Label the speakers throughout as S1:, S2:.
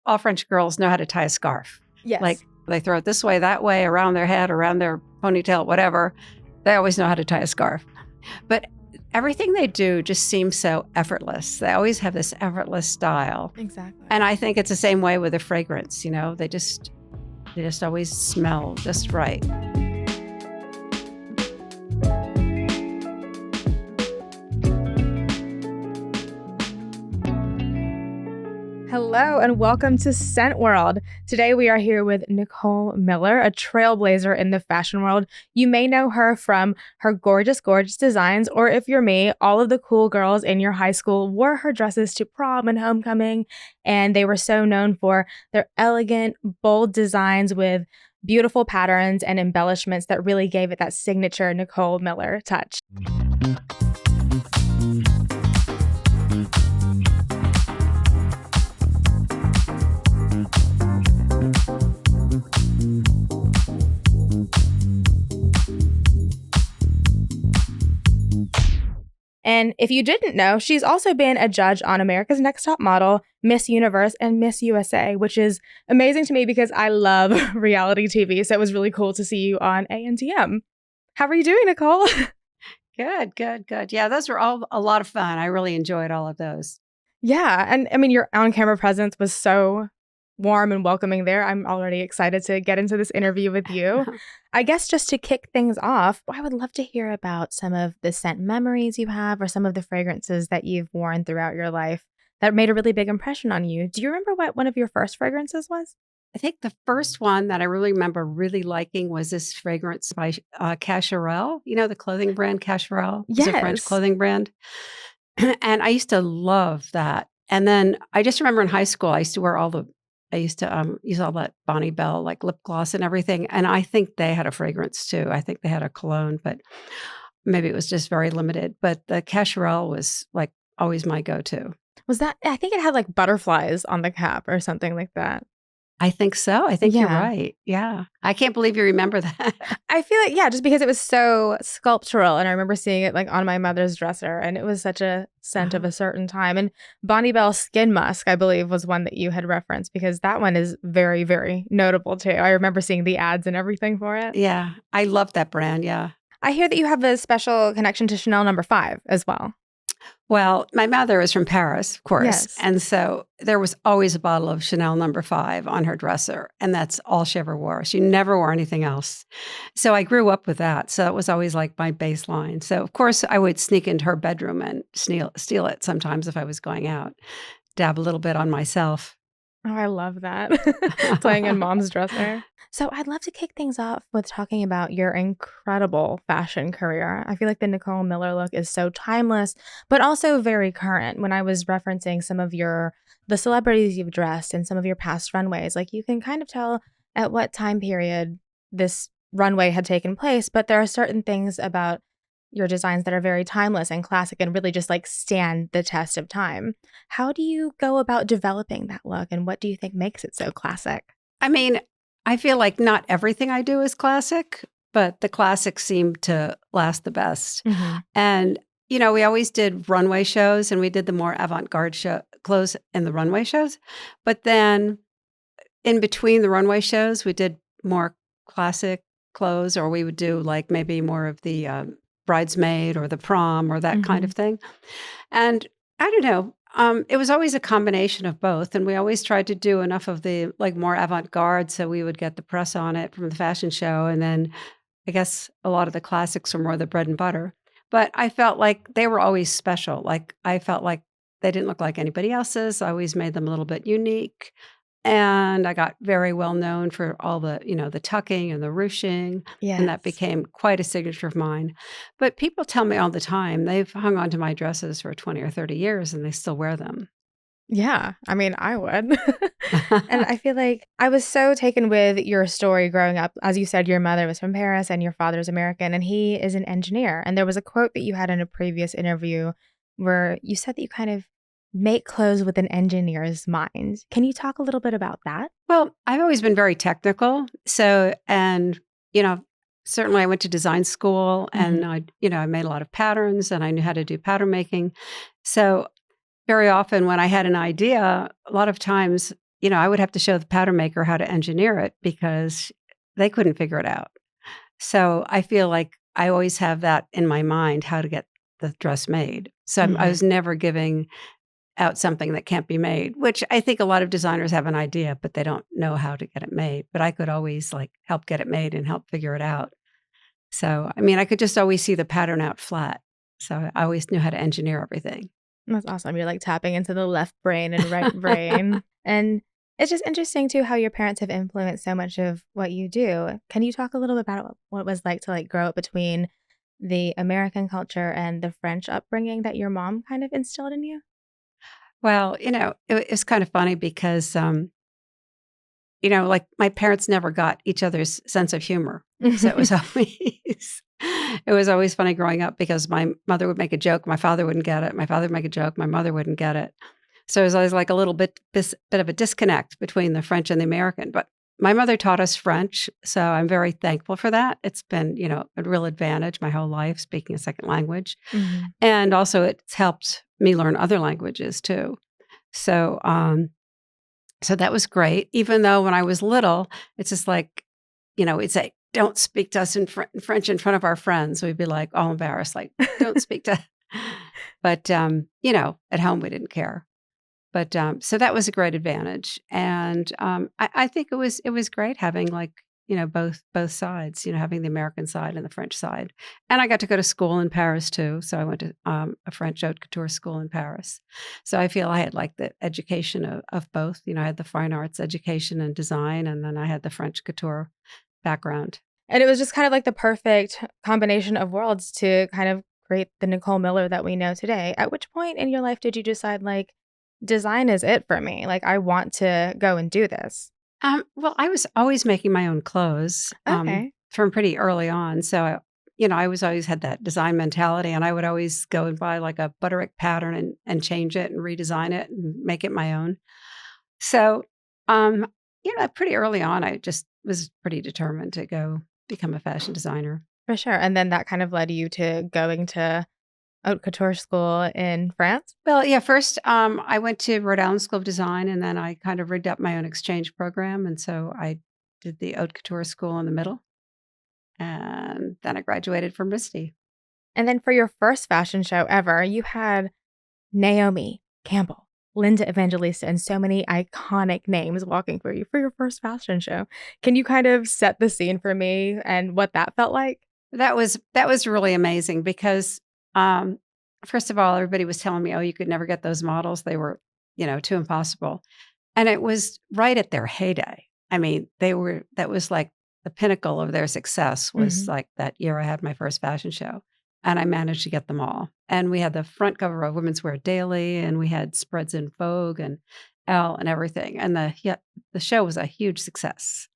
S1: all French girls know how to tie a scarf.
S2: Yes.
S1: Like they throw it this way, that way, around their head, around their ponytail, whatever. They always know how to tie a scarf. But everything they do just seems so effortless. They always have this effortless style.
S2: Exactly.
S1: And I think it's the same way with a fragrance, they just always smell just right.
S2: Hello and welcome to Scent World. Today we are here with Nicole Miller, a trailblazer in the fashion world. You may know her from her gorgeous, gorgeous designs, or if you're me, all of the cool girls in your high school wore her dresses to prom and homecoming, and they were so known for their elegant, bold designs with beautiful patterns and embellishments that really gave it that signature Nicole Miller touch. And if you didn't know, she's also been a judge on America's Next Top Model, Miss Universe, and Miss USA, which is amazing to me because I love reality TV. So it was really cool to see you on ANTM. How are you doing, Nicole?
S1: Good. Yeah, those were all a lot of fun. I really enjoyed all of those.
S2: Yeah. And I mean, your on-camera presence was so warm and welcoming there. I'm already excited to get into this interview with you. I guess just to kick things off, I would love to hear about some of the scent memories you have or some of the fragrances that you've worn throughout your life that made a really big impression on you. Do you remember what one of your first fragrances was?
S1: I think the first one that I really remember really liking was this fragrance by Cacharel. You know, the clothing brand Cacharel?
S2: Yes.
S1: It's a French clothing brand. And I used to love that. And then I just remember in high school, I used to use all that Bonne Bell, like lip gloss and everything. And I think they had a fragrance too. I think they had a cologne, but maybe it was just very limited. But the Cacharel was like always my go-to.
S2: Was that, I think it had like butterflies on the cap or something like that.
S1: I think so. I think you're right. Yeah. I can't believe you remember that.
S2: I feel like, just because it was so sculptural. And I remember seeing it like on my mother's dresser, and it was such a scent of a certain time. And Bonne Bell Skin Musk, I believe, was one that you had referenced because that one is very, very notable too. I remember seeing the ads and everything for it.
S1: Yeah. I love that brand. Yeah.
S2: I hear that you have a special connection to Chanel No. 5 as well.
S1: Well, my mother is from Paris, of course.
S2: Yes.
S1: And so there was always a bottle of Chanel No. 5 on her dresser. And that's all she ever wore. She never wore anything else. So I grew up with that. So it was always like my baseline. So, of course, I would sneak into her bedroom and steal it sometimes if I was going out, dab a little bit on myself.
S2: Oh, I love that. Playing in mom's dresser. So I'd love to kick things off with talking about your incredible fashion career. I feel like the Nicole Miller look is so timeless, but also very current. When I was referencing some of the celebrities you've dressed and some of your past runways, like you can kind of tell at what time period this runway had taken place, but there are certain things about your designs that are very timeless and classic and really just like stand the test of time. How do you go about developing that look, and what do you think makes it so classic?
S1: I mean, I feel like not everything I do is classic, but the classics seem to last the best.
S2: Mm-hmm.
S1: And, we always did runway shows, and we did the more avant-garde clothes in the runway shows. But then in between the runway shows, we did more classic clothes, or we would do like maybe more of the bridesmaid or the prom or that kind of thing. And I don't know, it was always a combination of both. And we always tried to do enough of the like more avant-garde so we would get the press on it from the fashion show. And then I guess a lot of the classics were more the bread and butter. But I felt like they were always special. Like I felt like they didn't look like anybody else's. I always made them a little bit unique. And I got very well known for all the, the tucking and the ruching.
S2: Yes.
S1: And that became quite a signature of mine. But people tell me all the time, they've hung on to my dresses for 20 or 30 years and they still wear them.
S2: Yeah, I mean, I would. And I feel like I was so taken with your story growing up. As you said, your mother was from Paris and your father's American, and he is an engineer. And there was a quote that you had in a previous interview where you said that you kind of make clothes with an engineer's mind. Can you talk a little bit about that?
S1: Well, I've always been very technical. So, and, certainly I went to design school and I made a lot of patterns and I knew how to do pattern making. So very often when I had an idea, a lot of times I would have to show the pattern maker how to engineer it because they couldn't figure it out. So I feel like I always have that in my mind, how to get the dress made. So I was never giving out something that can't be made, which I think a lot of designers have an idea, but they don't know how to get it made. But I could always like help get it made and help figure it out. So, I mean, I could just always see the pattern out flat. So I always knew how to engineer everything.
S2: That's awesome. You're like tapping into the left brain and right brain. And it's just interesting too how your parents have influenced so much of what you do. Can you talk a little bit about what it was like to like grow up between the American culture and the French upbringing that your mom kind of instilled in you?
S1: Well, it's kind of funny because, like my parents never got each other's sense of humor. So it was always funny growing up because my mother would make a joke, my father wouldn't get it. My father would make a joke, my mother wouldn't get it. So it was always like a little bit of a disconnect between the French and the American. But my mother taught us French, so I'm very thankful for that. It's been, a real advantage my whole life speaking a second language. And also it's helped me learn other languages too. So so that was great. Even though when I was little, it's just like, it's like, don't speak to us in French in front of our friends. We'd be like all embarrassed, like, don't speak to. But, at home we didn't care. But so that was a great advantage. And I think it was great having like, both sides, having the American side and the French side. And I got to go to school in Paris too. So I went to a French haute couture school in Paris. So I feel I had like the education of both. I had the fine arts education and design, and then I had the French couture background.
S2: And it was just kind of like the perfect combination of worlds to kind of create the Nicole Miller that we know today. At which point in your life did you decide like, design is it for me? Like, I want to go and do this.
S1: Well, I was always making my own clothes from pretty early on. So, I was always had that design mentality, and I would always go and buy like a butterick pattern and change it and redesign it and make it my own. So, pretty early on, I just was pretty determined to go become a fashion designer.
S2: For sure. And then that kind of led you to going to haute couture school in France?
S1: Well, yeah, first I went to Rhode Island School of Design, and then I kind of rigged up my own exchange program. And so I did the haute couture school in the middle. And then I graduated from Mystique.
S2: And then for your first fashion show ever, you had Naomi Campbell, Linda Evangelista, and so many iconic names walking for you for your first fashion show. Can you kind of set the scene for me and what that felt like?
S1: That was really amazing because first of all, everybody was telling me, oh, you could never get those models. They were, too impossible. And it was right at their heyday. I mean, that was like the pinnacle of their success was like that year I had my first fashion show. And I managed to get them all. And we had the front cover of Women's Wear Daily, and we had spreads in Vogue and Elle and everything. And the show was a huge success.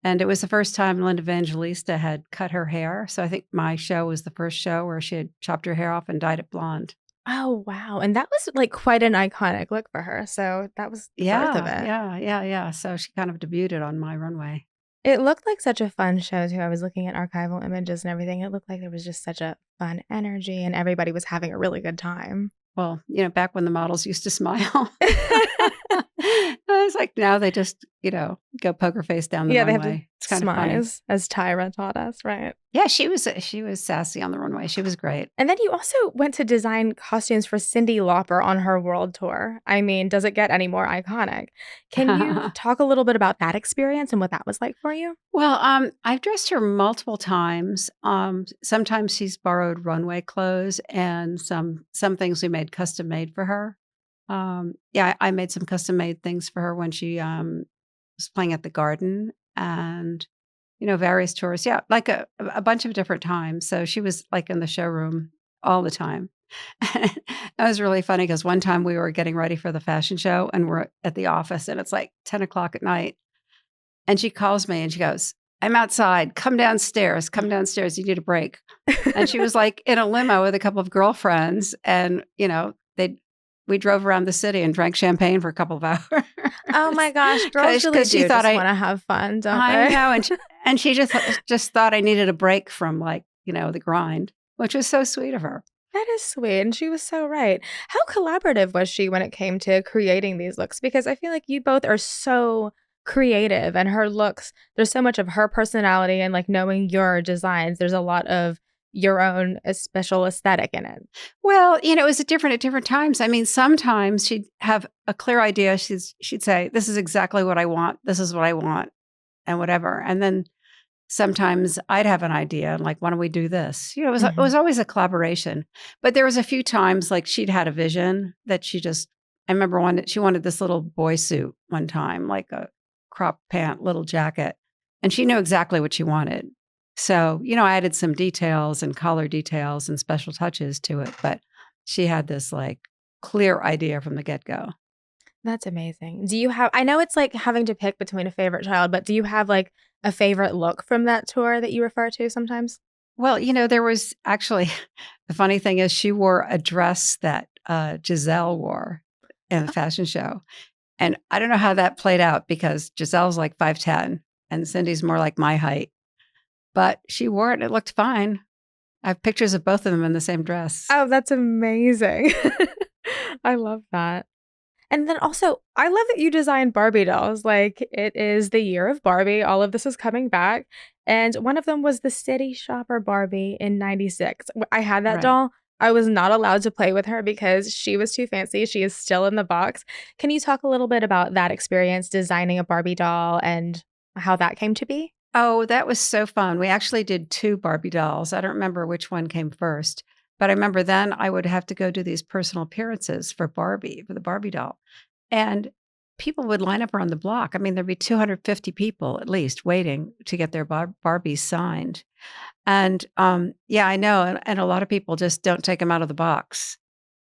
S1: And it was the first time Linda Evangelista had cut her hair. So I think my show was the first show where she had chopped her hair off and dyed it blonde.
S2: Oh, wow. And that was like quite an iconic look for her. So that was the birth of it.
S1: Yeah. So she kind of debuted on my runway.
S2: It looked like such a fun show too. I was looking at archival images and everything. It looked like there was just such a fun energy and everybody was having a really good time.
S1: Well, back when the models used to smile. It's like now they just, go poker face down the runway.
S2: They have
S1: it's kind
S2: smiles,
S1: of funny.
S2: as Tyra taught us, right?
S1: Yeah, she was sassy on the runway. She was great.
S2: And then you also went to design costumes for Cyndi Lauper on her world tour. I mean, does it get any more iconic? Can you talk a little bit about that experience and what that was like for you?
S1: Well, I've dressed her multiple times. Sometimes she's borrowed runway clothes, and some things we made custom made for her. I made some custom made things for her when she was playing at the Garden, and various tours. Yeah, like a bunch of different times. So she was like in the showroom all the time. That was really funny because one time we were getting ready for the fashion show, and we're at the office, and it's like 10 o'clock at night, and she calls me and she goes, "I'm outside. Come downstairs. Come downstairs. You need a break." And she was like in a limo with a couple of girlfriends, and we drove around the city and drank champagne for a couple of hours.
S2: Oh my gosh, girls really do just want to have fun, don't they?
S1: I know, and she just thought I needed a break from like the grind, which was so sweet of her.
S2: That is sweet, and she was so right. How collaborative was she when it came to creating these looks? Because I feel like you both are so creative, and her looks, there's so much of her personality and, like, knowing your designs, there's a lot of your own, special aesthetic in it.
S1: Well, it was different at different times. I mean, sometimes she'd have a clear idea. She'd say, "This is exactly what I want. This is what I want," and whatever. And then sometimes I'd have an idea and like, "Why don't we do this?" It
S2: Mhm.
S1: was always a collaboration. But there was a few times like she'd had a vision that I remember she wanted this little boy suit one time, like a crop pant, little jacket, and she knew exactly what she wanted. So, I added some details and color details and special touches to it, but she had this like clear idea from the get-go.
S2: That's amazing. Do you have I know it's like having to pick between a favorite child, but do you have, like, a favorite look from that tour that you refer to sometimes?
S1: Well, there was actually the funny thing is she wore a dress that Giselle wore in the fashion show. And I don't know how that played out because Giselle's like 5'10 and Cindy's more like my height. But she wore it and it looked fine. I have pictures of both of them in the same dress.
S2: Oh, that's amazing. I love that. And then also, I love that you designed Barbie dolls. Like, it is the year of Barbie. All of this is coming back. And one of them was the City Shopper Barbie in '96. I had that
S1: Right.
S2: doll. I was not allowed to play with her because she was too fancy. She is still in the box. Can you talk a little bit about that experience designing a Barbie doll and how that came to be?
S1: Oh, that was so fun. We actually did 2 Barbie dolls. I don't remember which one came first, but I remember then I would have to go do these personal appearances for the Barbie doll. And people would line up around the block. I mean, there'd be 250 people at least waiting to get their Barbies signed. And yeah, I know. And a lot of people just don't take them out of the box.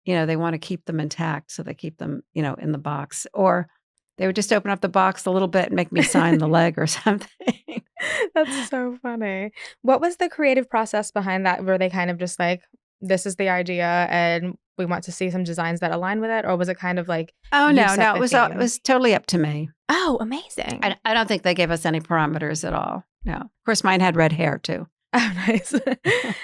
S1: They want to keep them intact. So they keep them, in the box. Or they would just open up the box a little bit and make me sign the leg or something.
S2: That's so funny. What was the creative process behind that? Were they kind of just like, "This is the idea, and we want to see some designs that align with it," or was it kind of like
S1: Oh,
S2: you
S1: no,
S2: set
S1: no,
S2: the
S1: it
S2: theme?
S1: was totally up to me.
S2: Oh, amazing.
S1: I don't think they gave us any parameters at all. No. Of course, mine had red hair too.
S2: Oh, nice.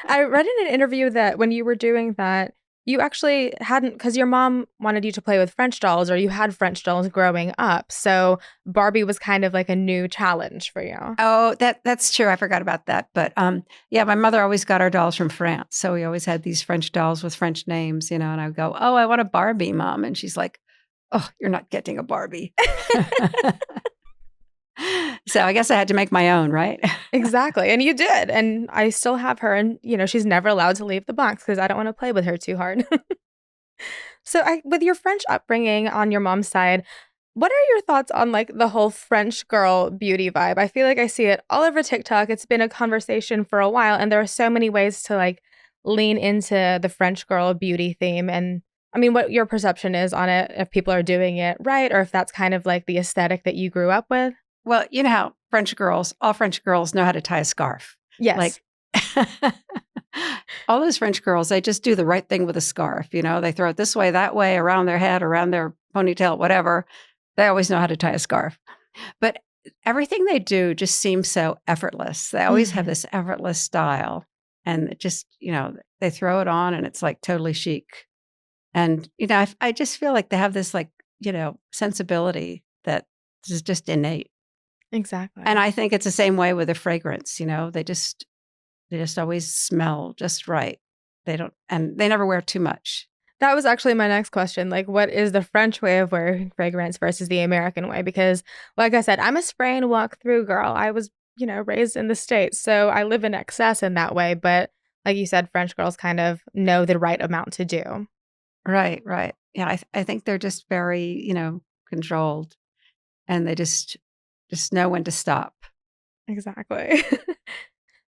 S2: I read in an interview that when you were doing that, you actually hadn't, because your mom wanted you to play with French dolls, or you had French dolls growing up, so Barbie was kind of like a new challenge for you.
S1: Oh, that's true. I forgot about that. But yeah, my mother always got our dolls from France. So we always had these French dolls with French names, and I would go, "Oh, I want a Barbie, Mom." And she's like, "Oh, you're not getting a Barbie." So I guess I had to make my own, right?
S2: Exactly, and you did, and I still have her, and, she's never allowed to leave the box because I don't wanna play with her too hard. So, with your French upbringing on your mom's side, what are your thoughts on, like, the whole French girl beauty vibe? I feel like I see it all over TikTok. It's been a conversation for a while, and there are so many ways to, like, lean into the French girl beauty theme, and, I mean, what your perception is on it, if people are doing it right, or if that's kind of, like, the aesthetic that you grew up with?
S1: Well, you know how all French girls know how to tie a scarf.
S2: Yes.
S1: Like all those French girls, they just do the right thing with a scarf. They throw it this way, that way, around their head, around their ponytail, whatever. They always know how to tie a scarf. But everything they do just seems so effortless. They always have
S2: Mhm.
S1: this effortless style. And it just, they throw it on and it's like totally chic. And, I just feel like they have this like, sensibility that is just innate. And
S2: Exactly.
S1: I think it's the same way with a fragrance, they just always smell just right. They don't and they never wear too much.
S2: That was actually my next question, like, what is the French way of wearing fragrance versus the American way? Because, like I said, I'm a spray and walk through girl. I was, raised in the States, so I live in excess in that way, but like you said, French girls kind of know the right amount to do.
S1: Right, right. Yeah, I think they're just very, controlled and they just know when to stop.
S2: Exactly.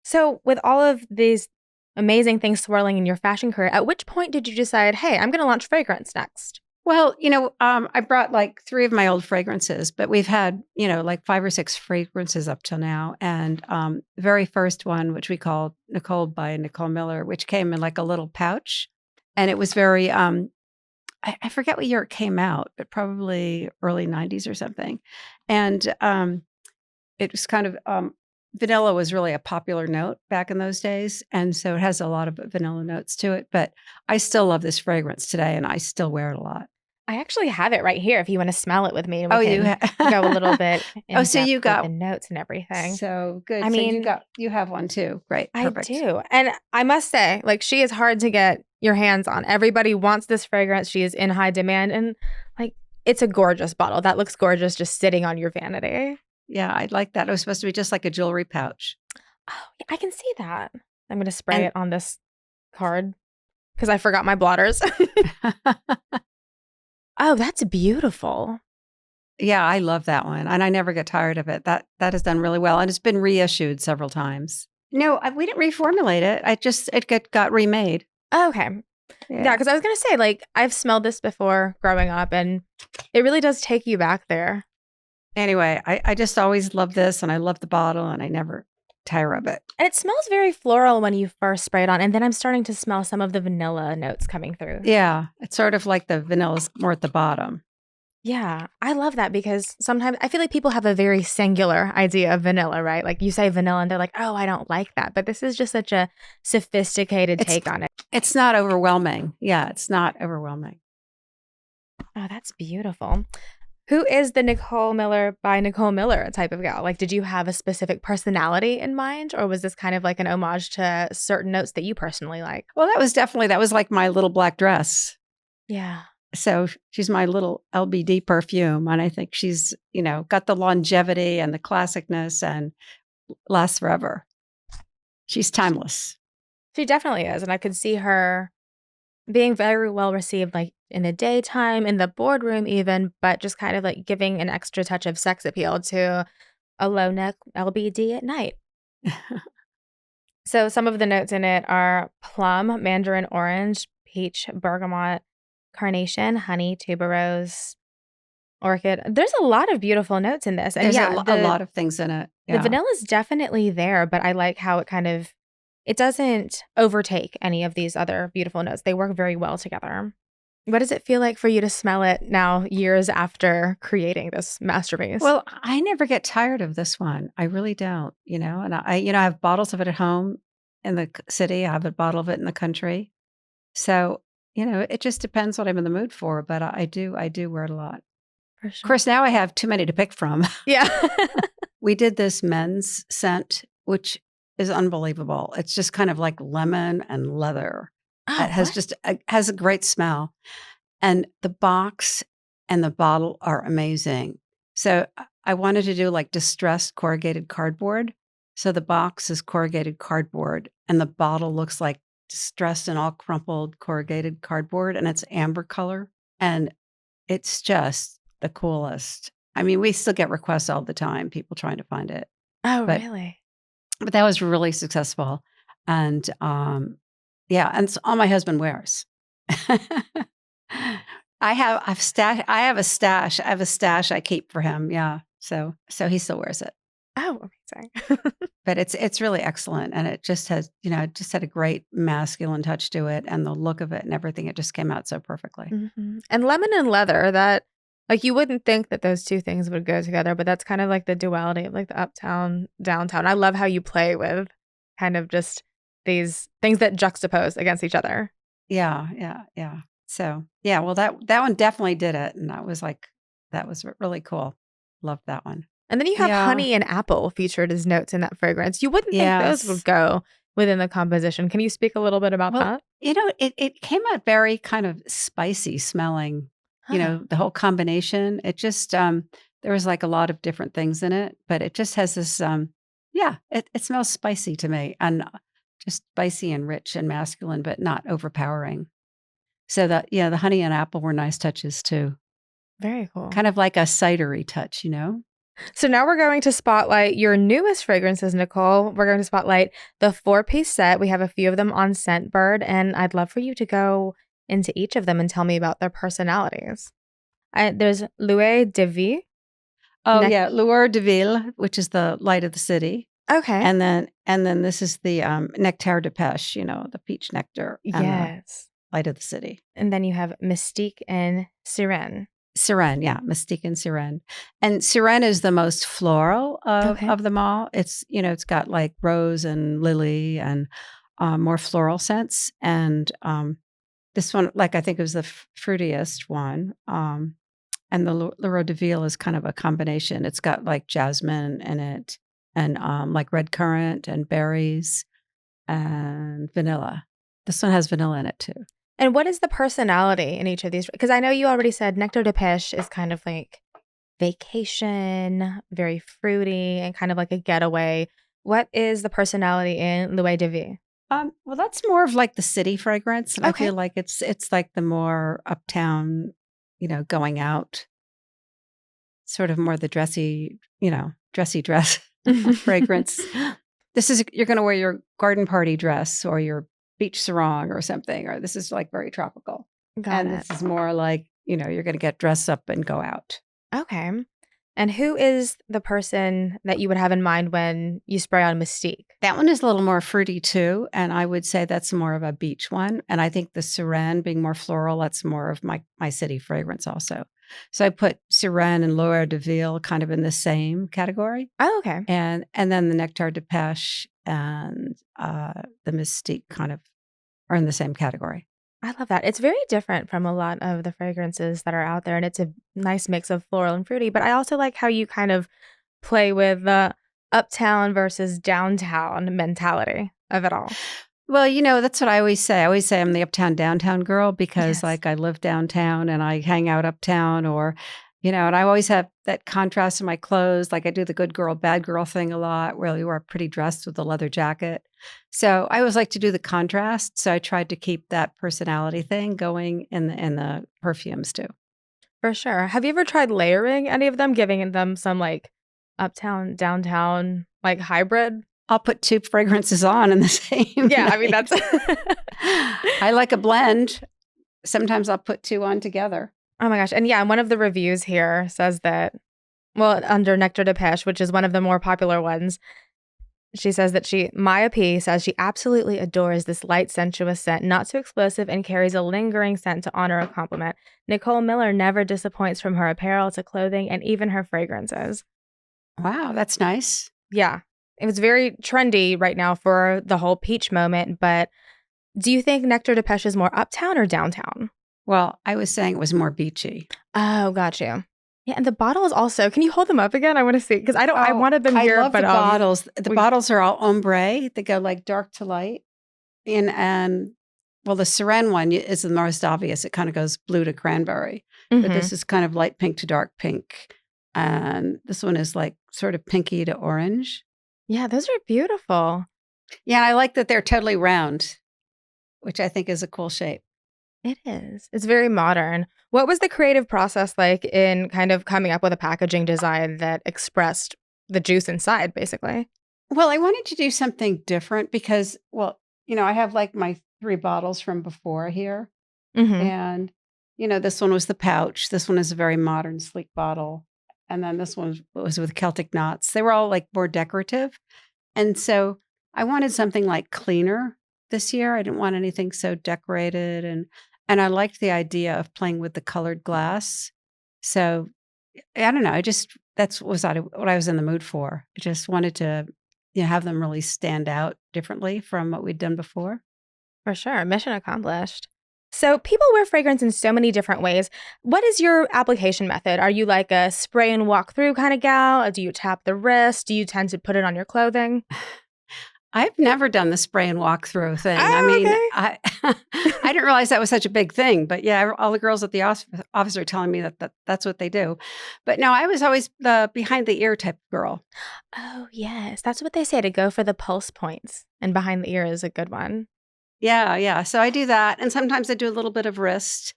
S2: So, with all of these amazing things swirling in your fashion career, at which point did you decide, "Hey, I'm gonna launch fragrance next?"
S1: Well, I brought like 3 of my old fragrances, but we've had, like 5 or 6 fragrances up till now. And the very first one, which we called Nicole by Nicole Miller, which came in like a little pouch. And it was very I forget what year it came out, but probably early 90s or something. And it was kind of vanilla was really a popular note back in those days. And so it has a lot of vanilla notes to it. But I still love this fragrance today and I still wear it a lot.
S2: I actually have it right here if you want to smell it with me.
S1: Oh,
S2: We
S1: you
S2: can go a little bit
S1: Oh,
S2: in
S1: so
S2: depth
S1: you
S2: with the
S1: got
S2: notes and everything.
S1: so good.
S2: I
S1: So
S2: mean,
S1: you have one too. Great.
S2: I
S1: Perfect.
S2: do. And I must say, like, she is hard to get your hands on. Everybody wants this fragrance. She is in high demand. And like, it's a gorgeous bottle. That looks gorgeous just sitting on your vanity.
S1: Yeah, I like that. It was supposed to be just like a jewelry pouch.
S2: Oh, yeah, I can see that. I'm going to spray
S1: And
S2: it on this card because I forgot my blotters. Oh, that's beautiful.
S1: yeah, I love that one. And I never get tired of it. That has done really well. And it's been reissued several times. No, we didn't reformulate it. It got remade.
S2: Oh, okay. Yeah, because I was going to say, like, I've smelled this before growing up, and it really does take you back there.
S1: Anyway, I just always love this, and I love the bottle, and I never tire of it.
S2: And it smells very floral when you first spray it on, and then I'm starting to smell some of the vanilla notes coming through.
S1: Yeah, it's sort of like the vanilla's more at the bottom.
S2: Yeah, I love that because sometimes I feel like people have a very singular idea of vanilla, right? Like you say vanilla and they're like, oh, I don't like that. But this is just such a sophisticated take on it.
S1: It's not overwhelming. Yeah, it's not overwhelming.
S2: Oh, that's beautiful. Who is the Nicole Miller by Nicole Miller type of gal? Like, did you have a specific personality in mind, or was this kind of like an homage to certain notes that you personally like?
S1: Well, that was like my little black dress.
S2: Yeah.
S1: So she's my little LBD perfume. And I think she's, got the longevity and the classicness and lasts forever. She's timeless.
S2: She definitely is. And I could see her being very well received, like in the daytime, in the boardroom even, but just kind of like giving an extra touch of sex appeal to a low neck LBD at night. So some of the notes in it are plum, mandarin orange, peach, bergamot, carnation, honey, tuberose, orchid. There's a lot of beautiful notes in this. And
S1: There's
S2: yeah,
S1: a lot of things in it. Yeah.
S2: The vanilla is definitely there, but I like how it doesn't overtake any of these other beautiful notes. They work very well together. What does it feel like for you to smell it now, years after creating this masterpiece?
S1: Well, I never get tired of this one. I really don't, and I have bottles of it at home in the city. I have a bottle of it in the country. So, it just depends what I'm in the mood for, but I do wear it a lot.
S2: For sure.
S1: Of course, now I have too many to pick from.
S2: Yeah.
S1: We did this men's scent, which is unbelievable. It's just kind of like lemon and leather.
S2: Oh,
S1: It has a great smell. And the box and the bottle are amazing. So I wanted to do like distressed corrugated cardboard. So the box is corrugated cardboard and the bottle looks like distressed and all crumpled corrugated cardboard, and it's amber color. And it's just the coolest. I mean, we still get requests all the time, people trying to find it.
S2: Oh, really?
S1: But that was really successful. And yeah, and it's all my husband wears. I have a stash I keep for him. Yeah. So he still wears it.
S2: Oh, amazing.
S1: But it's really excellent. And it just has, it just had a great masculine touch to it, and the look of it and everything. It just came out so perfectly.
S2: Mm-hmm. And lemon and leather, that like you wouldn't think that those two things would go together, but that's kind of like the duality of like the uptown, downtown. I love how you play with kind of just these things that juxtapose against each other.
S1: Yeah. So yeah, well that one definitely did it. And that was really cool. Loved that one.
S2: And then you have honey and apple featured as notes in that fragrance. You wouldn't think those would go within the composition. Can you speak a little bit about that?
S1: It came out very kind of spicy smelling, the whole combination. It just, there was like a lot of different things in it, but it just has this, it smells spicy to me, and just spicy and rich and masculine, but not overpowering. So the honey and apple were nice touches too.
S2: Very cool.
S1: Kind of like a cidery touch,
S2: So now we're going to spotlight your newest fragrances, Nicole. We're going to spotlight the 4-piece set. We have a few of them on Scentbird, and I'd love for you to go into each of them and tell me about their personalities. There's Lueur de Ville.
S1: Oh, Lueur de Ville, which is the light of the city.
S2: Okay.
S1: And then this is the Nectar de Pêche, the peach nectar. And
S2: yes.
S1: Light of the city.
S2: And then you have Mystique and Sirène.
S1: Sirène, yeah, Mystique and Sirène. And Sirène is the most floral
S2: Okay.
S1: of them all. It's, it's got like rose and lily and more floral scents. And this one, like, I think it was the fruitiest one. And the Lueur de Ville is kind of a combination. It's got like jasmine in it and like red currant and berries and vanilla. This one has vanilla in it too.
S2: And what is the personality in each of these? Because I know you already said Nectar de Pêche is kind of like vacation, very fruity, and kind of like a getaway. What is the personality in Lueur de Ville?
S1: Well, that's more of like the city fragrance, and I
S2: Okay.
S1: feel like it's like the more uptown, going out, sort of more the dressy, dressy dress fragrance. You're going to wear your garden party dress or your beach sarong or something, or this is like very tropical.
S2: Got
S1: And
S2: it.
S1: this is more like, you're going to get dressed up and go out.
S2: Okay. And who is the person that you would have in mind when you spray on Mystique?
S1: That one is a little more fruity too. And I would say that's more of a beach one. And I think the Sirène being more floral, that's more of my city fragrance also. So I put Sirène and Lueur de Ville kind of in the same category.
S2: Oh, okay.
S1: And then the Nectar de Pêche and the Mystique kind of are in the same category.
S2: I love that. It's very different from a lot of the fragrances that are out there, and it's a nice mix of floral and fruity. But I also like how you kind of play with the uptown versus downtown mentality of it all.
S1: Well, that's what I always say. I always say I'm the uptown, downtown girl because
S2: Yes.
S1: like I live downtown and I hang out uptown or, and I always have that contrast in my clothes. Like I do the good girl, bad girl thing a lot where you are pretty dressed with a leather jacket. So I always like to do the contrast. So I tried to keep that personality thing going in the perfumes too.
S2: For sure. Have you ever tried layering any of them, giving them some like uptown, downtown, like hybrid?
S1: I'll put 2 fragrances on in the same
S2: Yeah, I mean,
S1: night.
S2: that's
S1: I like a blend. Sometimes I'll put 2 on together.
S2: Oh my gosh. And yeah, one of the reviews here says that, well, under Nectar de Pêche, which is one of the more popular ones, she says that Maya P says she absolutely adores this light, sensuous scent, not too explosive, and carries a lingering scent to honor a compliment. Nicole Miller never disappoints from her apparel to clothing and even her fragrances.
S1: Wow, that's nice.
S2: Yeah. It was very trendy right now for the whole peach moment, but do you think Nectar de Pêche is more uptown or downtown?
S1: Well, I was saying it was more beachy.
S2: Oh, got you. Yeah, and the bottles also. Can you hold them up again? I want to see because I wanted them here.
S1: I love
S2: but
S1: the bottles. The bottles are all ombré. They go like dark to light. And well, the Sirène one is the most obvious. It kind of goes blue to cranberry. But this is kind of light pink to dark pink. And this one is like sort of pinky to orange.
S2: Yeah, those are beautiful.
S1: Yeah, and I like that they're totally round, which I think is a cool shape.
S2: It is. It's very modern. What was the creative process like in kind of coming up with a packaging design that expressed the juice inside, basically?
S1: Well, I wanted to do something different because, well, I have like my 3 bottles from before here.
S2: Mm-hmm.
S1: And, this one was the pouch. This one is a very modern, sleek bottle. And then this one was with Celtic knots. They were all like more decorative. And so I wanted something like cleaner this year. I didn't want anything so decorated. And I liked the idea of playing with the colored glass. So I don't know. That's what I was in the mood for. I just wanted to have them really stand out differently from what we'd done before.
S2: For sure. Mission accomplished. So people wear fragrance in so many different ways. What is your application method? Are you like a spray and walk through kind of gal? Or do you tap the wrist? Do you tend to put it on your clothing?
S1: I've never done the spray and walk through thing.
S2: Oh,
S1: I mean,
S2: okay.
S1: I didn't realize that was such a big thing. But yeah, all the girls at the office are telling me that's what they do. But no, I was always the behind the ear type girl.
S2: Oh, yes. That's what they say, to go for the pulse points. And behind the ear is a good one.
S1: Yeah. So I do that. And sometimes I do a little bit of wrist,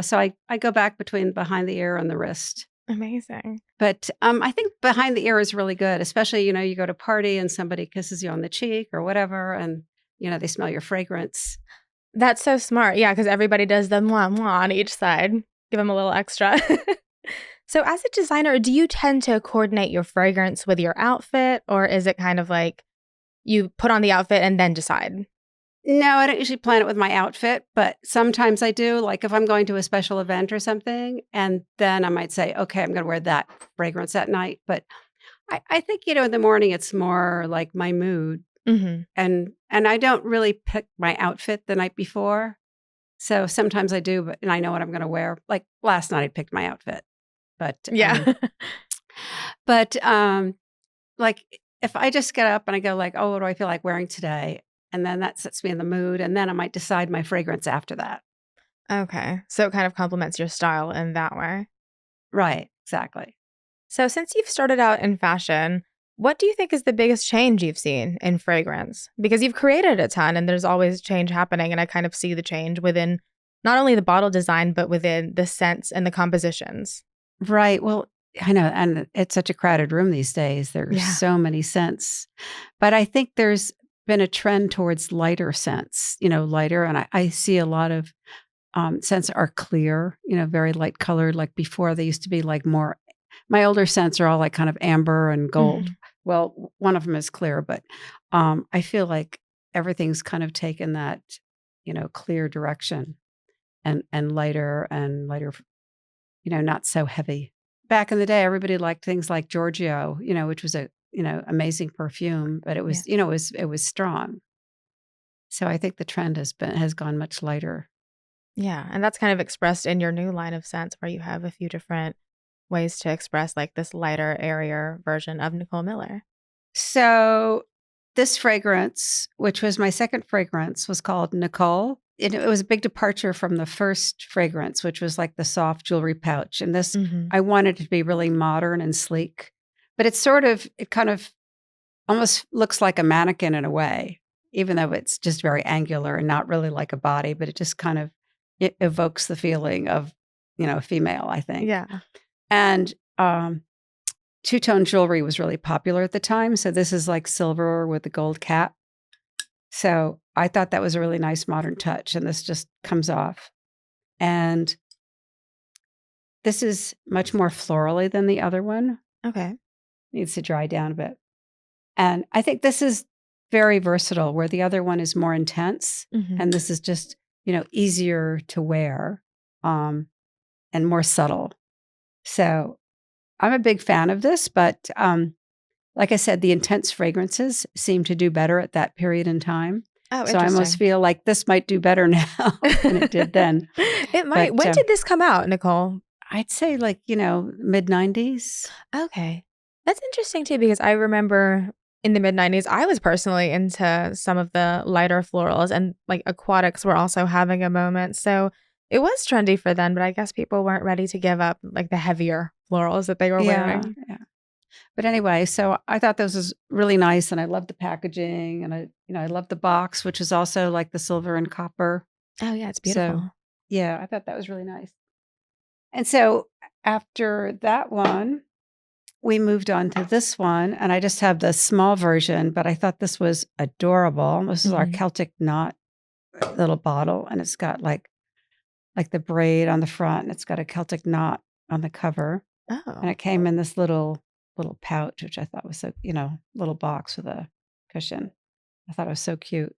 S1: so I go back between behind the ear and the wrist.
S2: Amazing.
S1: But I think behind the ear is really good, especially, you go to a party and somebody kisses you on the cheek or whatever, and, they smell your fragrance.
S2: That's so smart. Yeah, because everybody does the mwah mwah on each side. Give them a little extra. So as a designer, do you tend to coordinate your fragrance with your outfit, or is it kind of like you put on the outfit and then decide?
S1: No, I don't usually plan it with my outfit, but sometimes I do. Like if I'm going to a special event or something, and then I might say, okay, I'm going to wear that fragrance that night. But I think, in the morning it's more like my mood.
S2: Mm-hmm.
S1: And I don't really pick my outfit the night before. So sometimes I do, and I know what I'm going to wear. Like last night I picked my outfit. But
S2: Yeah.
S1: like if I just get up and I go like, oh, what do I feel like wearing today? And then that sets me in the mood. And then I might decide my fragrance after that.
S2: Okay. So it kind of complements your style in that way.
S1: Right. Exactly.
S2: So since you've started out in fashion, what do you think is the biggest change you've seen in fragrance? Because you've created a ton and there's always change happening. And I kind of see the change within not only the bottle design, but within the scents and the compositions.
S1: Right. Well, I know. And it's such a crowded room these days. There's
S2: Yeah.
S1: so many scents. But I think there's been a trend towards lighter scents, lighter. And I see a lot of scents are clear, very light colored. Like before, they used to be like more. My older scents are all like kind of amber and gold.
S2: Mhm.
S1: Well, one of them is clear, but I feel like everything's kind of taken that, clear direction and lighter, not so heavy. Back in the day, everybody liked things like Giorgio, which was a amazing perfume, but it was
S2: Yes.
S1: it was strong. So I think the trend has gone much lighter.
S2: Yeah. And that's kind of expressed in your new line of scents where you have a few different ways to express like this lighter, airier version of Nicole Miller.
S1: So this fragrance, which was my second fragrance, was called Nicole. It was a big departure from the first fragrance, which was like the soft jewelry pouch. And this,
S2: Mm-hmm.
S1: I wanted it to be really modern and sleek, but it kind of almost looks like a mannequin in a way, even though it's just very angular and not really like a body, but it just kind of it evokes the feeling of, a female, I think.
S2: Yeah.
S1: And two-tone jewelry was really popular at the time. So this is like silver with a gold cap. So I thought that was a really nice modern touch. And this just comes off. And this is much more florally than the other one.
S2: Okay.
S1: Needs to dry down a bit. And I think this is very versatile, where the other one is more intense.
S2: Mm-hmm.
S1: And this is just, easier to wear and more subtle. So I'm a big fan of this, but like I said, the intense fragrances seem to do better at that period in time.
S2: Oh,
S1: So I almost
S2: interesting.
S1: feel like this might do better now than it did then.
S2: It might.
S1: But
S2: When did this come out, Nicole?
S1: I'd say like, mid-90s.
S2: Okay. That's interesting too, because I remember in the mid 90s, I was personally into some of the lighter florals and like aquatics were also having a moment. So it was trendy for then, but I guess people weren't ready to give up like the heavier florals that they were
S1: Yeah,
S2: wearing.
S1: yeah. But anyway, so I thought this was really nice, and I love the packaging, and I love the box, which is also like the silver and copper.
S2: Oh, yeah, it's
S1: So
S2: beautiful.
S1: yeah, I thought that was really nice. And so after that one, we moved on to this one, and I just have the small version, but I thought this was adorable. This is our
S2: Mhm.
S1: Celtic knot little bottle, and it's got like the braid on the front, and it's got a Celtic knot on the cover.
S2: Oh,
S1: And it came in this little pouch, which I thought was so, little box with a cushion. I thought it was so cute.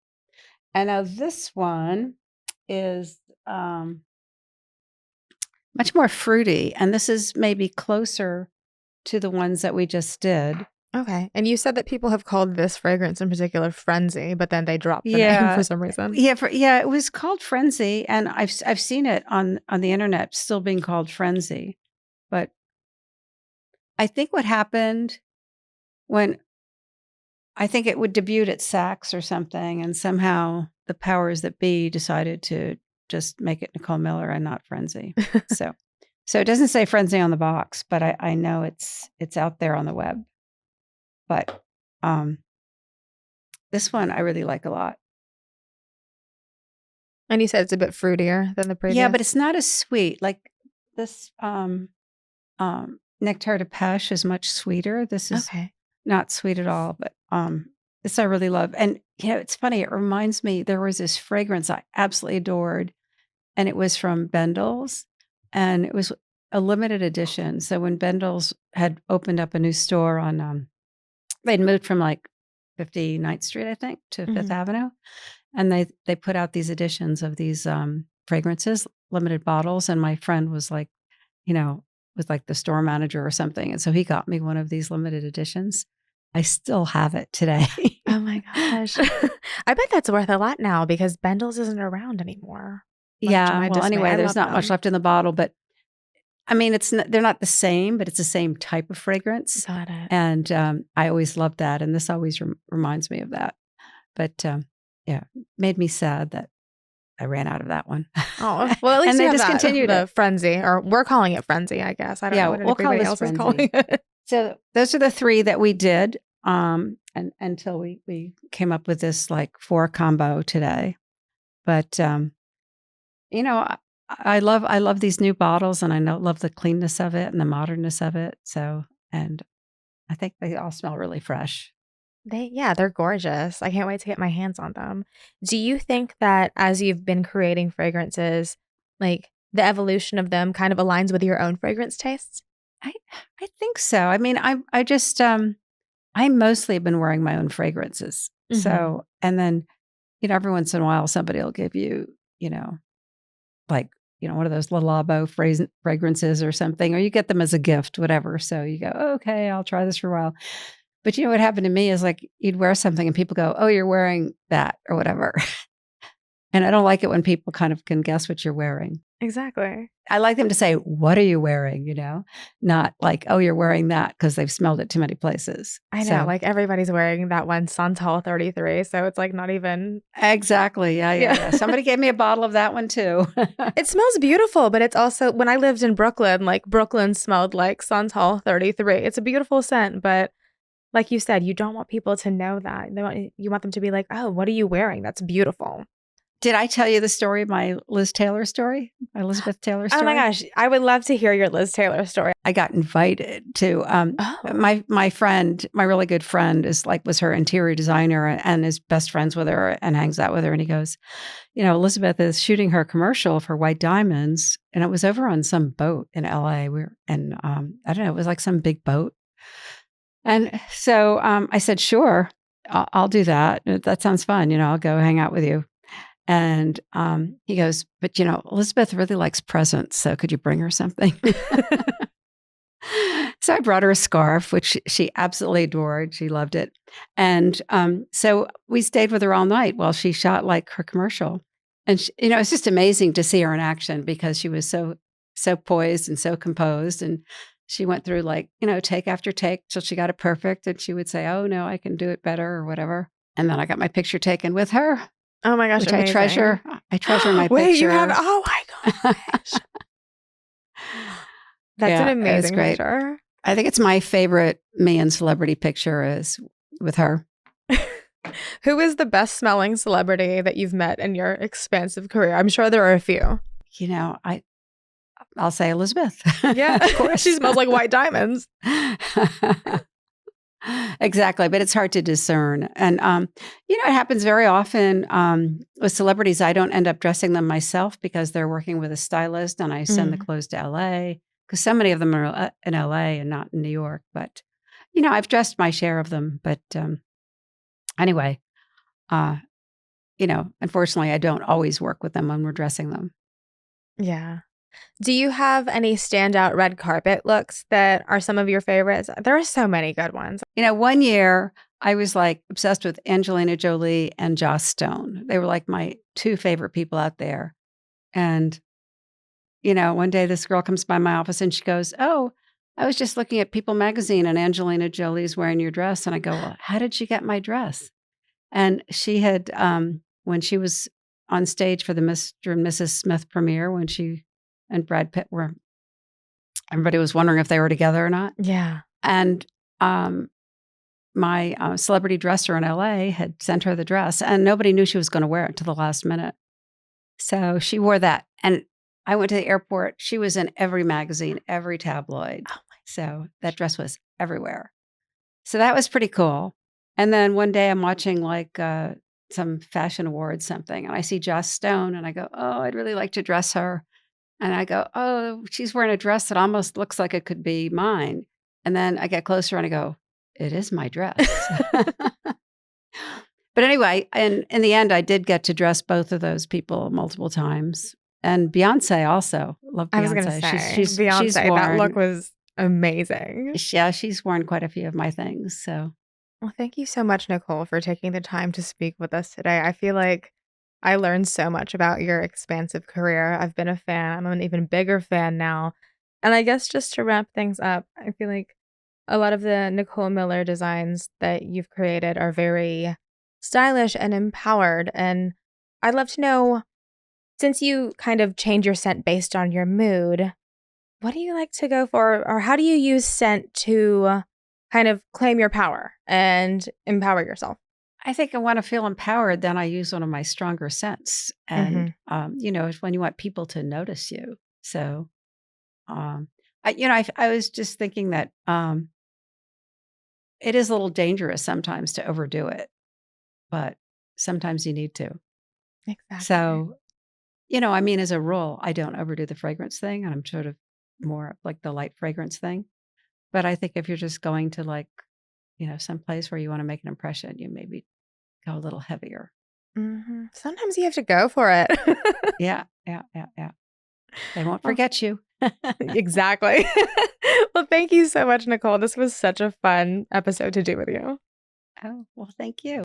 S1: And now this one is much more fruity, and this is maybe closer to the ones that we just did.
S2: okay. And you said that people have called this fragrance in particular Frenzy, but then they dropped the name for
S1: Yeah,
S2: some reason.
S1: yeah. It was called Frenzy, and I've seen it on the internet still being called Frenzy. But I think what happened when I think it would debut at Saks or something, and somehow the powers that be decided to just make it Nicole Miller and not Frenzy. So, it doesn't say Frenzy on the box, but I know it's out there on the web. But this one I really like a lot.
S2: And you said it's a bit fruitier than the previous.
S1: Yeah, but it's not as sweet. Like this Nectar de Pêche is much sweeter. This is
S2: okay.
S1: not sweet at all, but this I really love. And it's funny, it reminds me there was this fragrance I absolutely adored, and it was from Bendel's, and it was a limited edition. So when Bendel's had opened up a new store on they'd moved from like 59th Street, I think, to Fifth
S2: Mhm.
S1: Avenue. And they put out these editions of these fragrances, limited bottles. And my friend was like, was like the store manager or something. And so he got me one of these limited editions. I still have it today.
S2: Oh my gosh. I bet that's worth a lot now because Bendel's isn't around anymore. Much to
S1: Yeah.
S2: my
S1: Well,
S2: dismay.
S1: anyway,
S2: I
S1: there's
S2: love
S1: not much
S2: them.
S1: left in the bottle, but I mean, they're not the same, but it's the same type of fragrance.
S2: Got it.
S1: And I always loved that. And this always reminds me of that. But yeah, made me sad that I ran out of that one.
S2: Oh, well, at least
S1: And
S2: you
S1: they
S2: have that,
S1: discontinued
S2: the
S1: it.
S2: Frenzy, or we're calling it Frenzy, I guess. I don't
S1: Yeah,
S2: know what
S1: we'll call
S2: everybody
S1: this
S2: else is
S1: Frenzy.
S2: calling it.
S1: So those are the 3 that we did, and until we came up with this like 4 combo today. But I love these new bottles, and I love the cleanness of it and the modernness of it. So, and I think they all smell really fresh.
S2: They're gorgeous. I can't wait to get my hands on them. Do you think that as you've been creating fragrances, like the evolution of them kind of aligns with your own fragrance tastes?
S1: I I think so. I mean, I just I mostly have been wearing my own fragrances.
S2: Mhm.
S1: So, and then every once in a while somebody will give you, like, one of those Le Labo fragrances or something, or you get them as a gift, whatever. So you go, "Oh, okay, I'll try this for a while." But what happened to me is like you'd wear something and people go, "Oh, you're wearing that," or whatever. And I don't like it when people kind of can guess what you're wearing.
S2: Exactly.
S1: I like them to say, "What are you wearing?" Not like, "Oh, you're wearing that," because they've smelled it too many places.
S2: I know,
S1: So
S2: like everybody's wearing that one Santal 33, so it's like not even.
S1: exactly. Yeah, yeah, yeah.
S2: Yeah.
S1: Somebody gave me a bottle of that one too.
S2: It smells beautiful, but it's also when I lived in Brooklyn, like Brooklyn smelled like Santal 33. It's a beautiful scent, but like you said, you don't want people to know that. You want them to be like, "Oh, what are you wearing? That's beautiful."
S1: Did I tell you the story, my Liz Taylor story, my Elizabeth Taylor
S2: Oh my
S1: story?
S2: gosh, I would love to hear your Liz Taylor story.
S1: I got invited to
S2: Oh.
S1: my friend, my really good friend was her interior designer and is best friends with her and hangs out with her. And he goes, Elizabeth is shooting her commercial for White Diamonds, and it was over on some boat in LA. And I don't know, it was like some big boat. And so I said, sure, I'll do that. That sounds fun. I'll go hang out with you. And he goes, but Elizabeth really likes presents. So could you bring her something? So I brought her a scarf, which she absolutely adored. She loved it. And so we stayed with her all night while she shot like her commercial. And it's just amazing to see her in action because she was so poised and so composed. And she went through like, take after take till she got it perfect. And she would say, oh no, I can do it better or whatever. And then I got my picture taken with her,
S2: Oh my gosh,
S1: which I
S2: amazing.
S1: treasure. I treasure my
S2: Wait,
S1: picture.
S2: you have, oh my gosh. That's an
S1: Yeah, it was
S2: amazing
S1: great.
S2: picture.
S1: I think it's my favorite me and celebrity picture is with her.
S2: Who is the best smelling celebrity that you've met in your expansive career? I'm sure there are a few.
S1: I'll say Elizabeth.
S2: Yeah,
S1: Of course.
S2: she smells like white diamonds.
S1: Exactly, but it's hard to discern. And it happens very often with celebrities. I don't end up dressing them myself because they're working with a stylist, and I send the clothes to LA because so many of them are in LA and not in New York. But I've dressed my share of them. But anyway, unfortunately, I don't always work with them when we're dressing them.
S2: Yeah. Do you have any standout red carpet looks that are some of your favorites? There are so many good ones.
S1: One year I was like obsessed with Angelina Jolie and Joss Stone. They were like my 2 favorite people out there. And, one day this girl comes by my office and she goes, oh, I was just looking at People magazine and Angelina Jolie's wearing your dress. And I go, well, how did she get my dress? And she had, when she was on stage for the Mr. and Mrs. Smith premiere, when she and Brad Pitt everybody was wondering if they were together or not.
S2: Yeah.
S1: And my celebrity dresser in LA had sent her the dress, and nobody knew she was going to wear it to the last minute. So she wore that. And I went to the airport. She was in every magazine, every tabloid.
S2: Oh
S1: So that dress was everywhere. So that was pretty cool. And then one day I'm watching like some fashion awards, something, and I see Joss Stone, and I go, oh, I'd really like to dress her. And I go, oh, she's wearing a dress that almost looks like it could be mine. And then I get closer and I go, it is my dress. But anyway, and in the end, I did get to dress both of those people multiple times. And Beyoncé also. Love Beyonce.
S2: I was going to say,
S1: She's
S2: Beyonce, that look
S1: worn,
S2: was amazing.
S1: yeah, she's worn quite a few of my things. So
S2: Well, thank you so much, Nicole, for taking the time to speak with us today. I feel like I learned so much about your expansive career. I've been a fan. I'm an even bigger fan now. And I guess just to wrap things up, I feel like a lot of the Nicole Miller designs that you've created are very stylish and empowered. And I'd love to know, since you kind of change your scent based on your mood, what do you like to go for? Or how do you use scent to kind of claim your power and empower yourself?
S1: I think I want to feel empowered, then I use one of my stronger scents. And, it's when you want people to notice you. So, I was just thinking that it is a little dangerous sometimes to overdo it, but sometimes you need to.
S2: Exactly.
S1: So, as a rule, I don't overdo the fragrance thing. And I'm sort of more like the light fragrance thing. But I think if you're just going to some place where you want to make an impression, you maybe go a little heavier.
S2: Sometimes you have to go for it.
S1: Yeah, yeah, yeah, yeah. They won't
S2: Well,
S1: forget you.
S2: exactly. Well, thank you so much, Nicole. This was such a fun episode to do with you.
S1: Oh, well, thank you.